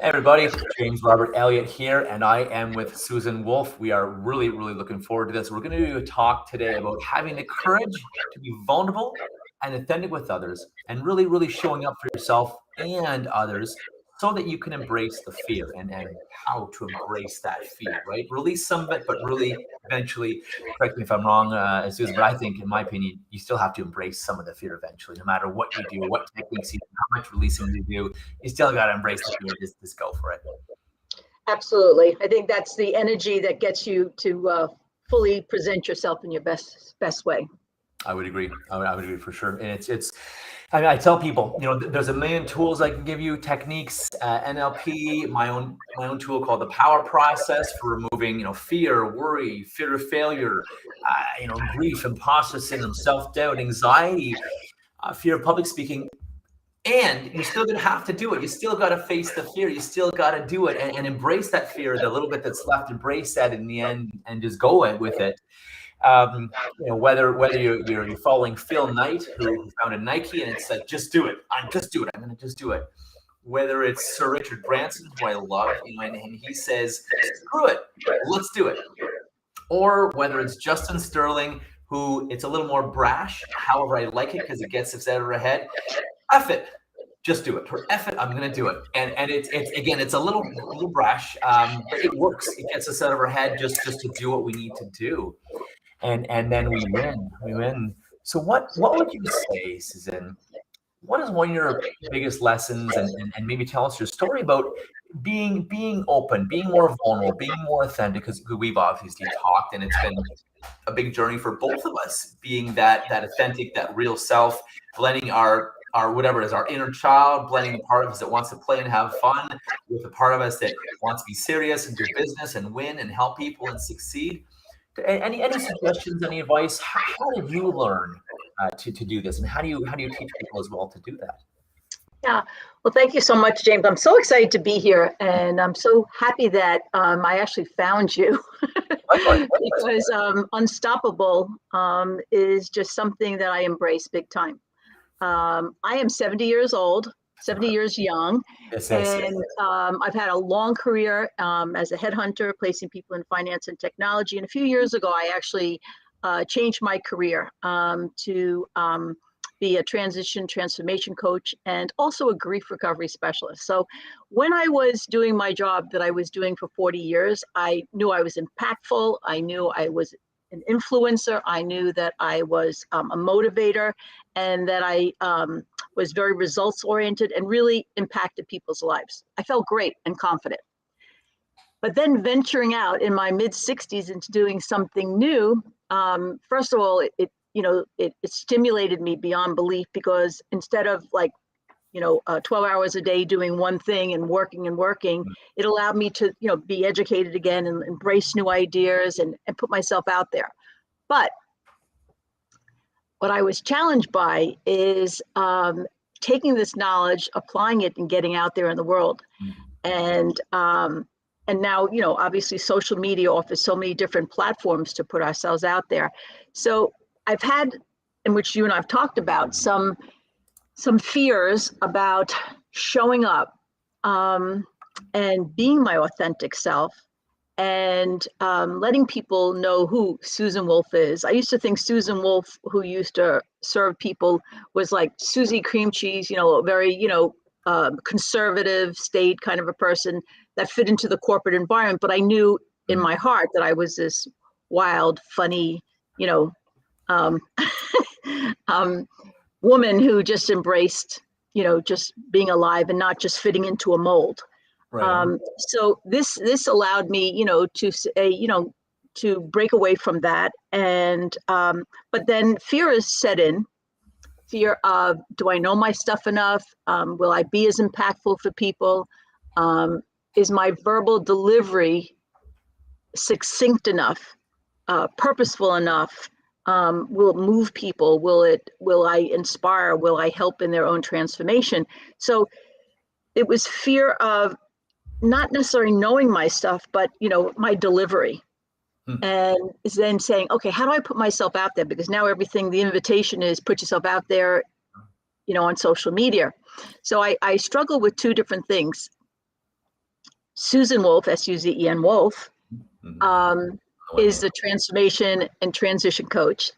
Hey everybody, James Robert Elliott here, and I am with Susan Wolf. We are really looking forward to this. We're going to do a talk today about having the courage to be vulnerable and authentic with others, and really showing up for yourself and others so that you can embrace the fear and how to embrace that fear, right? Release some of it, but really eventually, correct me if I'm wrong, Susan, but I think, in my opinion, you still have to embrace some of the fear eventually, no matter what you do, what techniques you do, how much releasing you do. You still got to embrace the fear. Just go for it. Absolutely. I think that's the energy that gets you to fully present yourself in your best way. I would agree. I would agree for sure. And it's. I mean, I tell people, there's a million tools I can give you, techniques, NLP, my own tool called the Power Process for removing, fear, worry, fear of failure, grief, imposter syndrome, self-doubt, anxiety, fear of public speaking. And you're still going to have to do it. You still got to face the fear. You still got to do it and embrace that fear, the little bit that's left, embrace that in the end and just go with it. Whether you're following Phil Knight, who founded Nike, and it's like, just do it. I'm going to just do it. Whether it's Sir Richard Branson, who I love, and he says, screw it, let's do it. Or whether it's Justin Sterling, who it's a little more brash. However, I like it because it gets us out of our head. F it, just do it. Or F it, I'm going to do it. And it's again, it's a little brash, but it works. It gets us out of our head just to do what we need to do. And then we win. So what would you say, Susan? What is one of your biggest lessons, and maybe tell us your story about being open, being more vulnerable, being more authentic, because we've obviously talked and it's been a big journey for both of us, being that authentic, that real self, blending our whatever it is, our inner child, blending the part of us that wants to play and have fun with the part of us that wants to be serious and do business and win and help people and succeed. Any suggestions, any advice? How did you learn to do this, and how do you teach people as well to do that? Yeah, well, thank you so much, James. I'm so excited to be here, and I'm so happy that I actually found you because Unstoppable is just something that I embrace big time. I am 70 years old, 70 years young, and I've had a long career as a headhunter, placing people in finance and technology. And a few years ago, I actually changed my career to be a transformation coach and also a grief recovery specialist. So when I was doing my job that I was doing for 40 years, I knew I was impactful. I knew I was an influencer. I knew that I was a motivator, and that I was very results oriented and really impacted people's lives. I felt great and confident. But then venturing out in my mid 60s into doing something new, first of all, it stimulated me beyond belief, because instead of 12 hours a day doing one thing and working, it allowed me to, be educated again and embrace new ideas and put myself out there. But what I was challenged by is taking this knowledge, applying it, and getting out there in the world. And now, obviously social media offers so many different platforms to put ourselves out there. So I've had, in which you and I've talked about, some fears about showing up and being my authentic self, and letting people know who Susan Wolf is. I used to think Susan Wolf, who used to serve people, was like Susie Cream Cheese, a very, conservative, staid kind of a person that fit into the corporate environment. But I knew in my heart that I was this wild, funny, woman who just embraced, just being alive and not just fitting into a mold. Right. So this allowed me, to say, to break away from that. And but then fear is set in. Fear of, do I know my stuff enough? Will I be as impactful for people? Is my verbal delivery succinct enough, purposeful enough? Will it move people? Will I inspire? Will I help in their own transformation? So it was fear of not necessarily knowing my stuff, but my delivery. And then saying, okay, how do I put myself out there? Because now the invitation is put yourself out there, on social media. So I struggle with two different things. Susan Wolf, Suzen Wolf, Mhm. is the transformation and transition coach.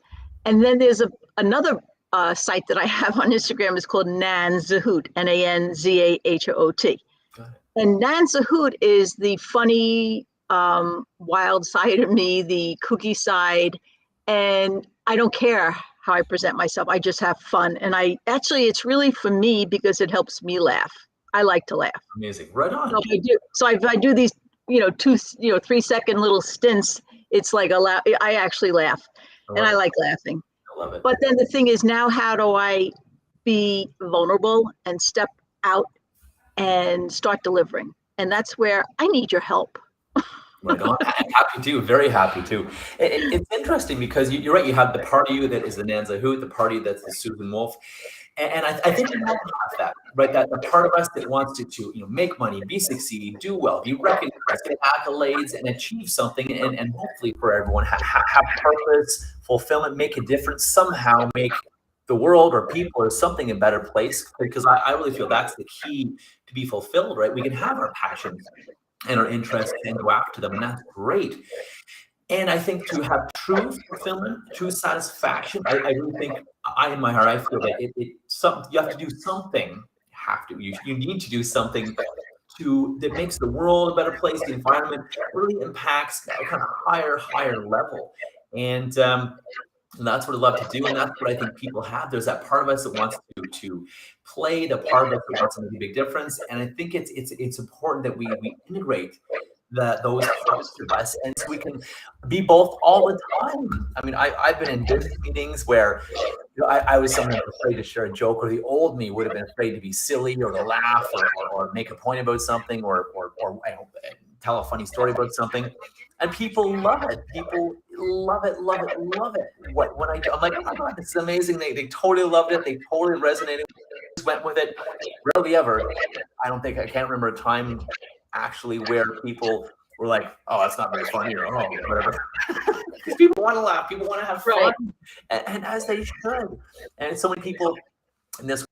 And then there's another site that I have on Instagram is called Nan Zahoot, Nanzahot. Got it. And Nan Zahoot is the funny, wild side of me, the kooky side. And I don't care how I present myself. I just have fun. And it's really for me because it helps me laugh. I like to laugh. Amazing. Right on. So if I do these, 3-second little stints, it's like I actually laugh, and I like laughing. I love it. But then the thing is, now how do I be vulnerable and step out and start delivering? And that's where I need your help. Right on. I'm happy to, very happy to. It's interesting because you're right. You have the part of you that is the Nan Zahoot, the party that's the Susan Wolf. And I think we all have that, right? That the part of us that wants to make money, be succeed, do well, be recognized, get accolades, and achieve something, and hopefully for everyone have purpose, fulfillment, make a difference, somehow make the world or people or something a better place. Because I really feel that's the key to be fulfilled, right? We can have our passions and our interests and go after them, and that's great. And I think to have true fulfillment, true satisfaction, I really think in my heart, I feel that you have to do something. You need to do something that makes the world a better place. The environment really impacts a kind of higher level. And that's what I love to do. And that's what I think people have. There's that part of us that wants to play, the part of us that wants to make a big difference. And I think it's important that we integrate those parts of us, and so we can be both all the time. I mean, I've been in business meetings where I was someone who was afraid to share a joke, or the old me would have been afraid to be silly or to laugh or make a point about something or tell a funny story about something. And people love it. People love it. I'm like, oh God, this is amazing. They totally loved it. They totally resonated. Went with it. Rarely ever. I can't remember a time actually where people were like, oh, that's not very funny, or oh, whatever. Because people want to laugh, people want to have fun, right. and as they should. And so many people in this.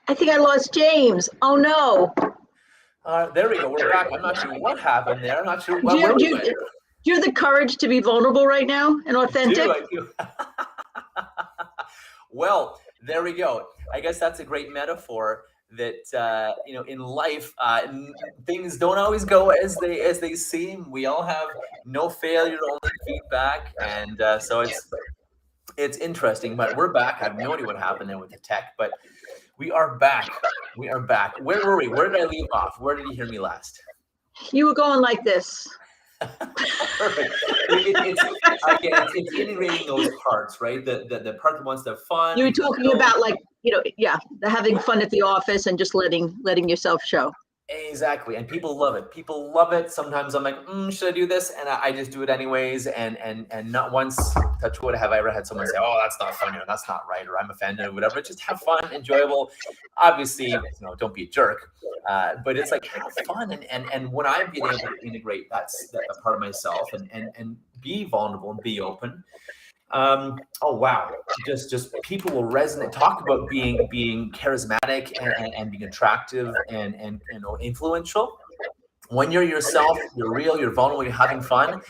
I think I lost James. Oh no. There we go. We're back. I'm not sure what happened there. I'm not sure Do you have the courage to be vulnerable right now and authentic? I do. Well, there we go. I guess that's a great metaphor that in life things don't always go as they seem. We all have no failure, only feedback, and so it's interesting. But we're back. I have no idea what happened there with the tech, but we are back. We are back. Where were we? Where did I leave off? Where did you hear me last? You were going like this. Perfect. It's integrating those parts, right? The part that wants to have fun. You were talking about having fun at the office and just letting yourself show. Exactly. And people love it. People love it. Sometimes I'm like, should I do this? And I just do it anyways. And not once, touch wood, have I ever had someone say, oh, that's not funny, or that's not right, or I'm offended, or whatever. Just have fun, enjoyable. Obviously, don't be a jerk. But it's like, have fun. And when I've been able to integrate that part of myself and be vulnerable and be open, oh wow, just people will resonate, talk about being charismatic and being attractive and influential. When you're yourself, you're real, you're vulnerable, you're having fun.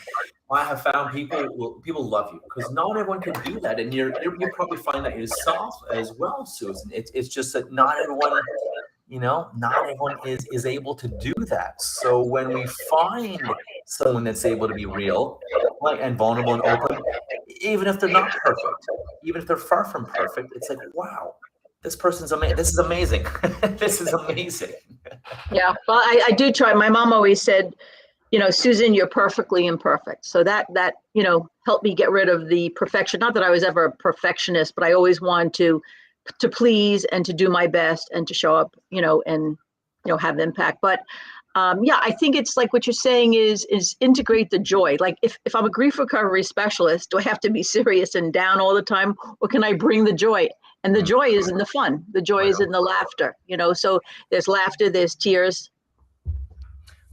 I have found people love you, because not everyone can do that, and you probably find that yourself as well, Susan. It's just that not everyone is able to do that. So when we find someone that's able to be real and vulnerable and open, even if they're not perfect, even if they're far from perfect, it's like, wow, this person's amazing. This is amazing. This is amazing. Yeah, well, I do try. My mom always said, Susan, you're perfectly imperfect. So that helped me get rid of the perfection. Not that I was ever a perfectionist, but I always wanted to please and to do my best and to show up, and have impact. But I think it's like what you're saying is integrate the joy. Like if I'm a grief recovery specialist, do I have to be serious and down all the time, or can I bring the joy? And the joy is in the fun. The joy is in the laughter. So there's laughter, there's tears.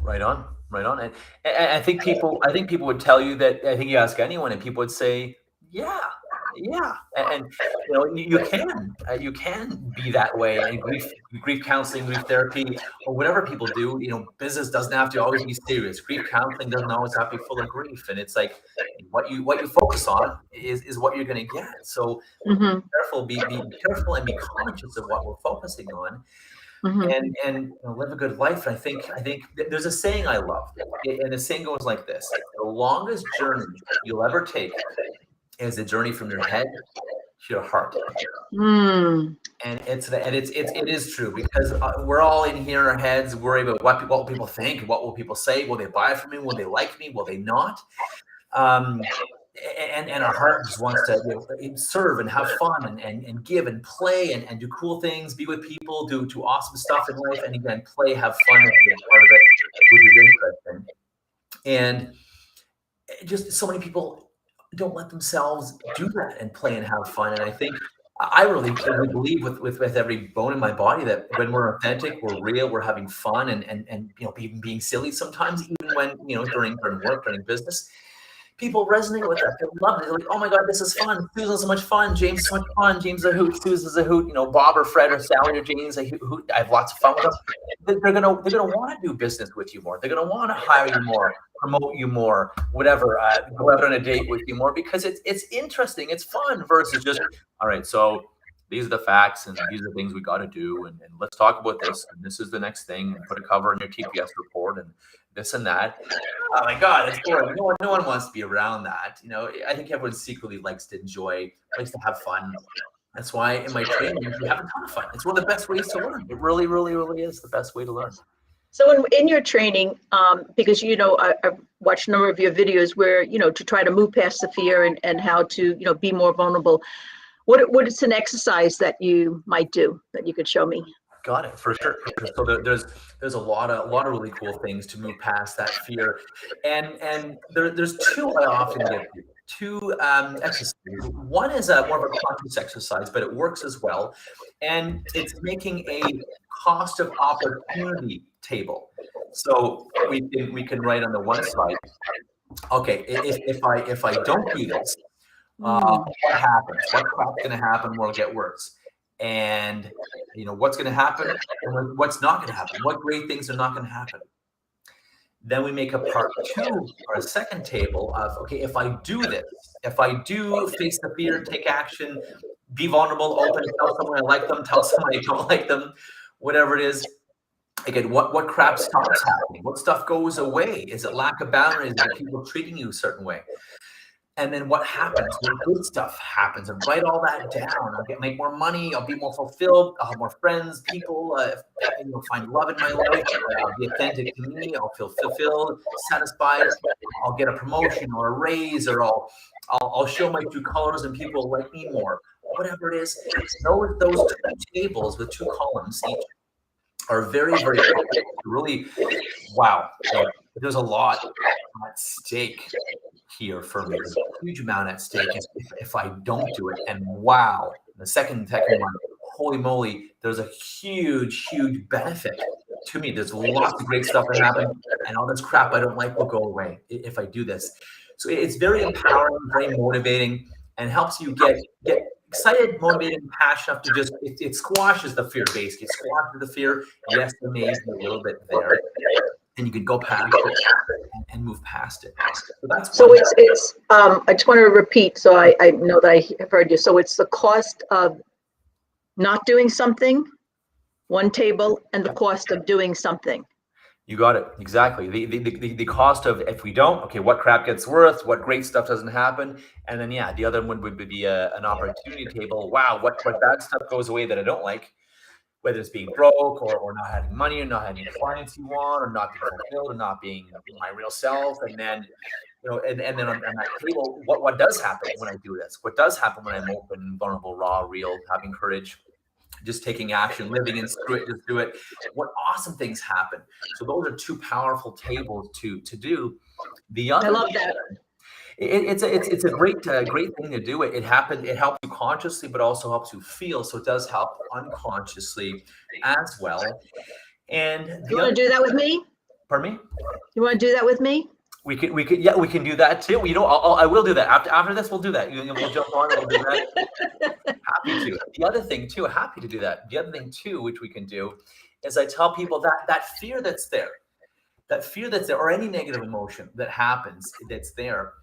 Right on. And I think people would tell you that. I think you ask anyone, and people would say, yeah. And you can be that way. And grief counseling, grief therapy, or whatever people do, business doesn't have to always be serious. Grief counseling doesn't always have to be full of grief. And it's like what you focus on is what you're going to get. So be careful and be conscious of what we're focusing on. And live a good life. And I think there's a saying I love, and the saying goes like this: the longest journey you'll ever take is the journey from your head to your heart. And it is true, because we're all in here in our heads worried about what will people think, what will people say, will they buy from me, will they like me, will they not? And our heart just wants to serve and have fun and give and play and do cool things, be with people, do awesome stuff in life, and again, play, have fun is a big part of it, which is interesting. And just so many people don't let themselves do that and play and have fun. And I think I really believe with every bone in my body that when we're authentic, we're real, we're having fun, and being silly sometimes, even when during work, during business, people resonate with that. They love it. They're like, oh my God, this is fun. Susan's so much fun. James is so much fun. James is a hoot. Susan's a hoot. Bob or Fred or Sally or James, I have lots of fun with them. They're gonna want to do business with you more. They're gonna want to hire you more, promote you more, whatever. Go out on a date with you more, because it's interesting. It's fun versus just, all right, so these are the facts and these are the things we got to do, and let's talk about this, and this is the next thing, and put a cover in your TPS report and this and that. Oh my God, it's boring. No one wants to be around that. I think everyone secretly likes to have fun. That's why in my training we have a ton of fun. It's one of the best ways to learn. It really, really, really is the best way to learn. So in your training, because I've watched a number of your videos where to try to move past the fear and how to be more vulnerable. What is an exercise that you might do that you could show me? Got it, for sure. So there's a lot of really cool things to move past that fear, and there's two I often give you. Two exercises. One is more of a conscious exercise, but it works as well, and it's making a cost of opportunity table. So we can write on the one side, okay, if I don't do this, what happens? What crap's going to happen? Will get worse. And what's going to happen and what's not going to happen, what great things are not going to happen. Then we make a part two, or a second table of, okay, if I do this, if I do face the fear, take action, be vulnerable, open, tell someone I like them, tell someone I don't like them, whatever it is, again, what crap stops happening, what stuff goes away, is it lack of boundaries, is it people treating you a certain way? And then what happens when good stuff happens, and write all that down. I'll make more money. I'll be more fulfilled. I'll have more friends, people, find love in my life. I'll be authentic to me. I'll feel fulfilled, satisfied. I'll get a promotion or a raise, or I'll show my true colors and people will like me more. Whatever it is, those two tables with two columns each. are very, very really, wow. There's a lot at stake here for me. There's a huge amount at stake if I don't do it. And wow, the second one, holy moly, there's a huge, huge benefit to me. There's lots of great stuff that happens, and all this crap I don't like will go away if I do this. So it's very empowering, very motivating, and helps you get excited, motivated, and passionate to just, it squashes the fear basically. It squashes the fear. Yes, there may be a little bit there, and you can go past it and move past it. So it's I just want to repeat, so I know that I have heard you. So it's the cost of not doing something, one table, and the cost of doing something. You got it. Exactly. The cost of, if we don't, okay, what crap gets worse, what great stuff doesn't happen. And then, yeah, the other one would be an opportunity table. Wow, what bad stuff goes away that I don't like, whether it's being broke or not having money or not having the clients you want or not being fulfilled or not being my real self. And then, and then on that table, what does happen when I do this? What does happen when I'm open, vulnerable, raw, real, having courage, just taking action, living in spirit, just do it. What awesome things happen. So those are two powerful tables to do. The other, I love that. It's a great thing to do. It helps you consciously, but also helps you feel. So it does help unconsciously as well. And you want to do that with me? Pardon me? You want to do that with me? We can do that too. I will do that after this. We'll do that. We'll jump on. We'll do that. Happy to. The other thing too, happy to do that. The other thing too, which we can do, is I tell people that fear that's there, or any negative emotion that happens that's there,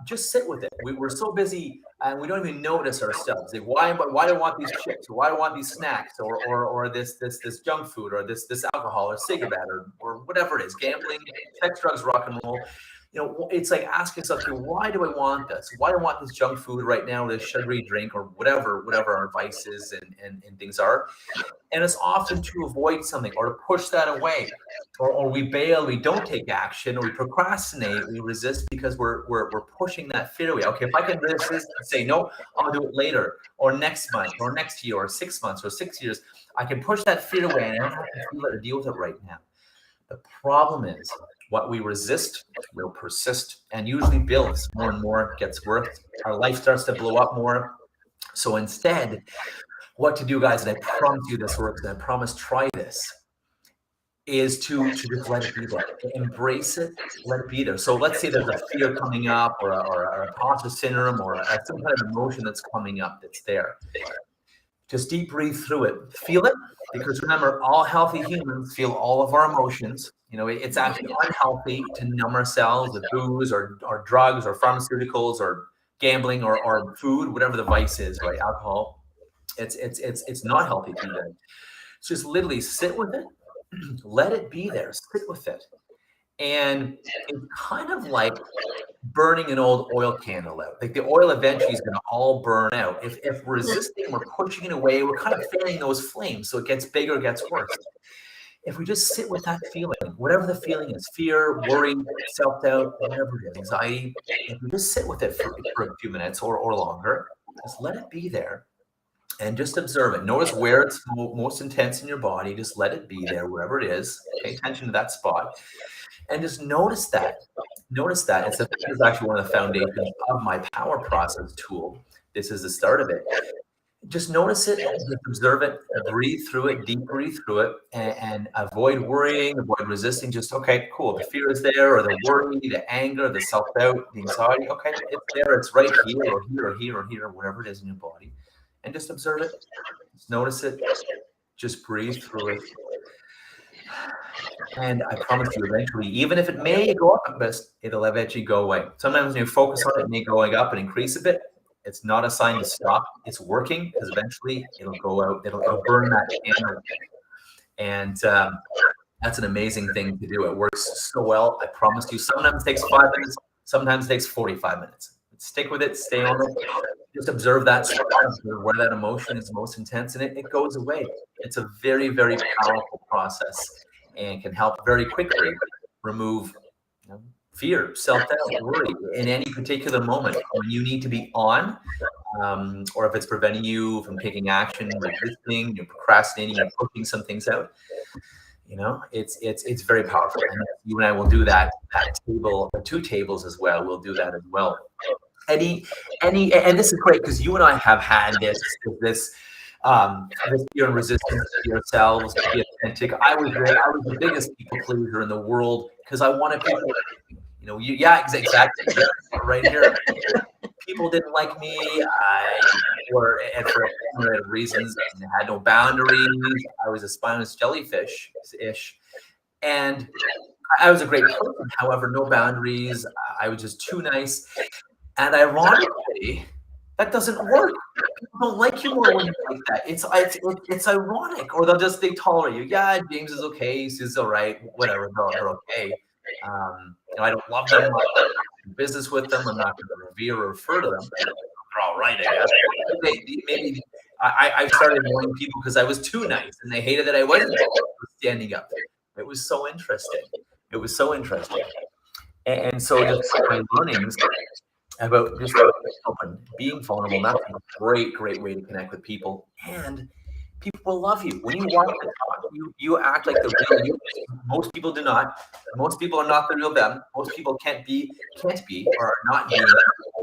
just sit with it. We're so busy and we don't even notice ourselves. Like, why do I want these chips? Or why do I want these snacks? Or this junk food? Or this alcohol? Or cigarette? Or whatever it is? Gambling, sex, drugs, rock and roll. It's like asking yourself, why do I want this? Why do I want this junk food right now, or this sugary drink, or whatever our vices and things are? And it's often to avoid something or to push that away, or we bail, we don't take action, or we procrastinate, we resist because we're pushing that fear away. Okay, if I can resist and say, no, I'll do it later, or next month, or next year, or 6 months, or 6 years, I can push that fear away and I don't have to feel it or deal with it right now. The problem is, what we resist will persist and usually builds more and more, gets worse. Our life starts to blow up more. So instead, what to do, guys, and I promise you this works, and I promise try this, is to just let it be there. Embrace it, let it be there. So let's say there's a fear coming up, or a imposter syndrome, or some kind of emotion that's coming up that's there. Just deep breathe through it. Feel it, because remember, all healthy humans feel all of our emotions. It's actually unhealthy to numb ourselves with booze or drugs or pharmaceuticals or gambling or food, whatever the vice is, right? Alcohol. It's not healthy to do that. So just literally sit with it, let it be there, sit with it. And it's kind of like burning an old oil candle out. Like the oil eventually is going to all burn out. If we're resisting, we're pushing it away, we're kind of fanning those flames, so it gets bigger, it gets worse. If we just sit with that feeling, whatever the feeling is, fear, worry, self-doubt, whatever it is, anxiety, if we just sit with it for a few minutes or longer, just let it be there and just observe it. Notice where it's most intense in your body. Just let it be there, wherever it is. Pay attention to that spot. And just notice that. Notice that. This is actually one of the foundations of my power process tool. This is the start of it. Just notice it, just observe it, breathe through it, deep breathe through it, and avoid worrying, avoid resisting. Just, okay, cool. The fear is there, or the worry, the anger, the self-doubt, the anxiety. Okay, it's there. It's right here, or here, or here, or here, whatever it is in your body. And just observe it. Just notice it. Just breathe through it. And I promise you, eventually, even if it may go up a bit, it'll eventually go away. Sometimes when you focus on it, it may go up and increase a bit. It's not a sign to stop. It's working, because eventually it'll go out. It'll burn that candle. And that's an amazing thing to do. It works so well. I promise you. Sometimes it takes 5 minutes. Sometimes it takes 45 minutes. Stick with it. Stay on it. Just observe that spot, where that emotion is most intense, and it goes away. It's a very, very powerful process and can help very quickly remove fear, self-doubt, worry in any particular moment when you need to be on, or if it's preventing you from taking action, resisting, you're procrastinating, you're pushing some things out. It's very powerful. And you and I will do that table, the 2 tables as well. We'll do that as well. And this is great because you and I have had this fear and resistance to yourselves, to be authentic. I was the biggest people pleaser in the world because I wanted people, exactly, right here. People didn't like me, for reasons. I had no boundaries. I was a spineless jellyfish-ish. And I was a great person, however, no boundaries. I was just too nice. And ironically, that doesn't work. People don't like you more when you're like that. It's ironic, or they tolerate you. Yeah, James is okay. Sue's all right. Whatever, they're okay. I don't love them. I'm not going to do business with them. I'm not going to revere or refer to them. They're all right, I guess. Maybe I started annoying people because I was too nice, and they hated that I wasn't standing up. It was so interesting. And so just my learnings about just open, being vulnerable, that's a great way to connect with people, and people will love you. When you walk the talk, you act like the real you. Most people do not. Most people are not the real them. Most people can't be, or are not being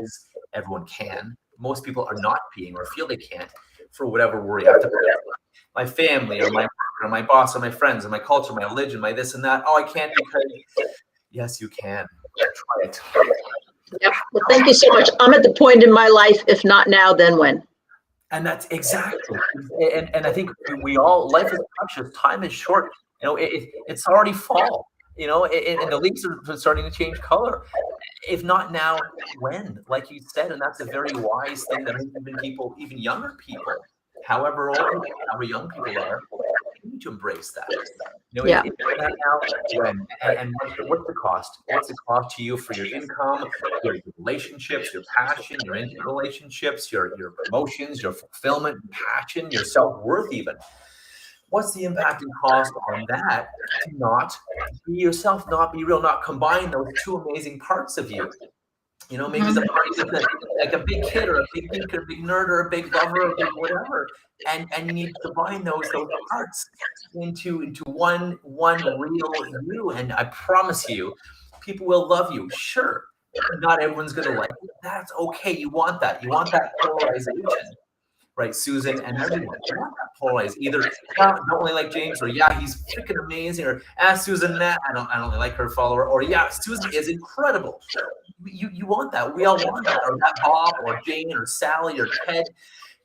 as everyone can. Most people are not being or feel they can't for whatever worry. I have to my family or my work or my boss or my friends or my culture, my religion, my this and that. Oh, I can't because yes, you can. Try it. Yep. Well, thank you so much. I'm at the point in my life, if not now, then when? And that's exactly. And I think life is precious. Time is short. It's already fall. And the leaves are starting to change color. If not now, when? Like you said, and that's a very wise thing that even younger people, however old, however young people are, need to embrace that. Yeah. It's now, when, and what's the cost? What's the cost to you for your income, your relationships, your passion, your intimate relationships, your promotions, your fulfillment, passion, your self-worth even? What's the impact and cost on that to not be yourself, not be real, not combine those 2 amazing parts of you? Maybe it's a party like a big kid or a big geek or a big nerd or a big lover or a big whatever. And you need to combine those parts into one real you. And I promise you, people will love you. Sure, not everyone's going to like you. That's okay. You want that. You want that polarization. Right, Susan and everyone. You want that polarized. Either don't really like James, or yeah, he's freaking amazing, or Susan, I don't really like her follower, or yeah, Susan is incredible. You want that. We all want that, or that Bob, or Jane, or Sally, or Ted.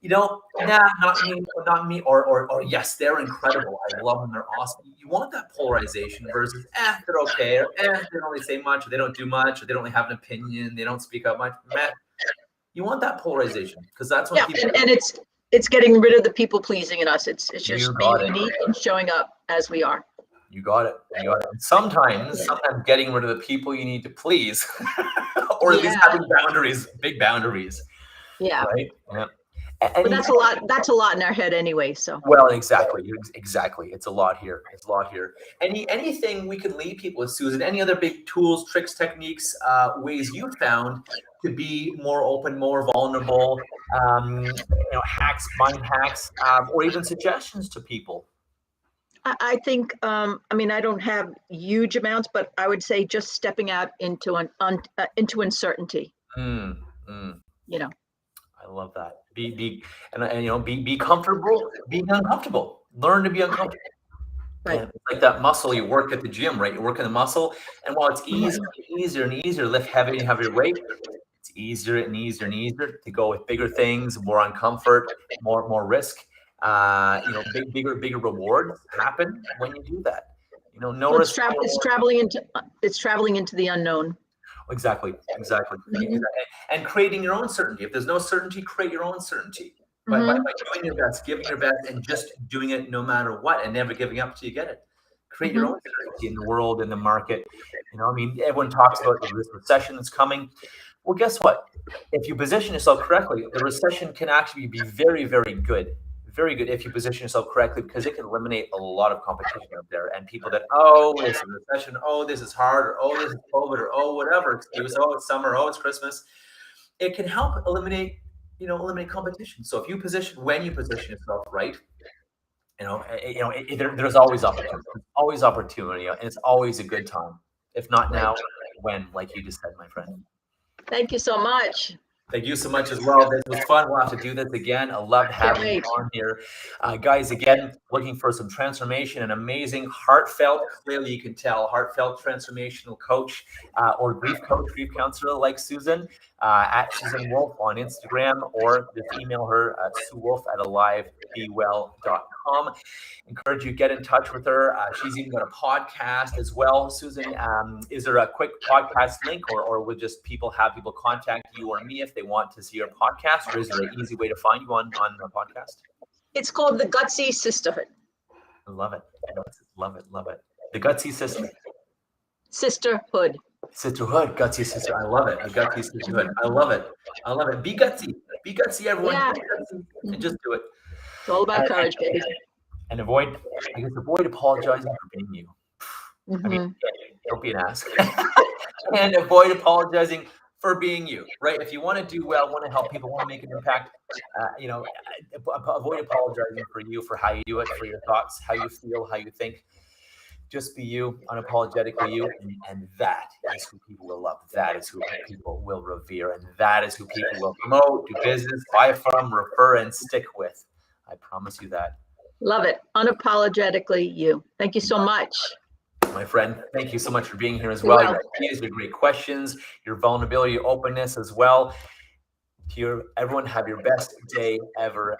Not me, or yes, they're incredible. I love them. They're awesome. You want that polarization versus they're okay, or they don't really say much, or they don't do much, or they don't really have an opinion, they don't speak up much. You want that polarization because that's what people. And it's getting rid of the people pleasing in us. It's just being unique and showing up as we are. You got it. And sometimes getting rid of the people you need to please, or at least having boundaries, big boundaries. Yeah. Right. Yeah. But that's a lot. That's a lot in our head anyway. So. Well, exactly. It's a lot here. Anything we could leave people with, Susan? Any other big tools, tricks, techniques, ways you found to be more open, more vulnerable? Hacks, mind hacks, or even suggestions to people. I think. I don't have huge amounts, but I would say just stepping out into uncertainty. I love that. Be comfortable being uncomfortable. Learn to be uncomfortable. Right. It's like that muscle you work at the gym, right? You're working the muscle, and while it's easier and easier to lift heavy and heavier weight, it's easier and easier and easier to go with bigger things, more uncomfort, more risk. Bigger rewards happen when you do that. It's traveling into the unknown. Exactly. And creating your own certainty. If there's no certainty, create your own certainty. By doing your best, giving your best, and just doing it no matter what, and never giving up till you get it. Create your own certainty in the world, in the market. Everyone talks about this recession that's coming. Well, guess what? If you position yourself correctly, the recession can actually be very, very good. very good if you position yourself correctly, because it can eliminate a lot of competition out there and people that, oh, it's a recession, oh, this is hard, or oh, this is COVID, or oh, whatever excuse, oh, it's summer, oh, it's Christmas. It can help eliminate competition. So if you when you position yourself right, there's always opportunity, and it's always a good time. If not now, when, like you just said, my friend. Thank you so much. Thank you so much as well. This was fun. We'll have to do this again. I loved having you on here. Guys, again, looking for some transformation, an amazing, heartfelt, clearly you can tell, heartfelt transformational coach or grief coach, grief counselor like Susan, at Susan Wolf on Instagram, or just email her at suewolf@alivebewell.com. Encourage you to get in touch with her. She's even got a podcast as well. Susan, is there a quick podcast link, or would just people contact you or me if they want to see your podcast, or is there an easy way to find you on the podcast? It's called The Gutsy Sisterhood. I love it. Love it. The Gutsy Sisterhood. Sisterhood, Gutsy Sister. I love it. The Gutsy Sisterhood. I love it. Be gutsy, everyone. Yeah. Be gutsy and just do it. It's all about courage, baby. And avoid apologizing for being you. I mean, don't be an ass. And avoid apologizing for being you, right? If you want to do well, want to help people, want to make an impact, avoid apologizing for you, for how you do it, for your thoughts, how you feel, how you think. Just be you, unapologetically you, and that is who people will love. That is who people will revere, and that is who people will promote, do business, buy from, refer, and stick with. I promise you that. Love it. Unapologetically you. Thank you so much. My friend, thank you so much for being here as well. Your ideas, your great questions, your vulnerability, your openness as well. Everyone, have your best day ever.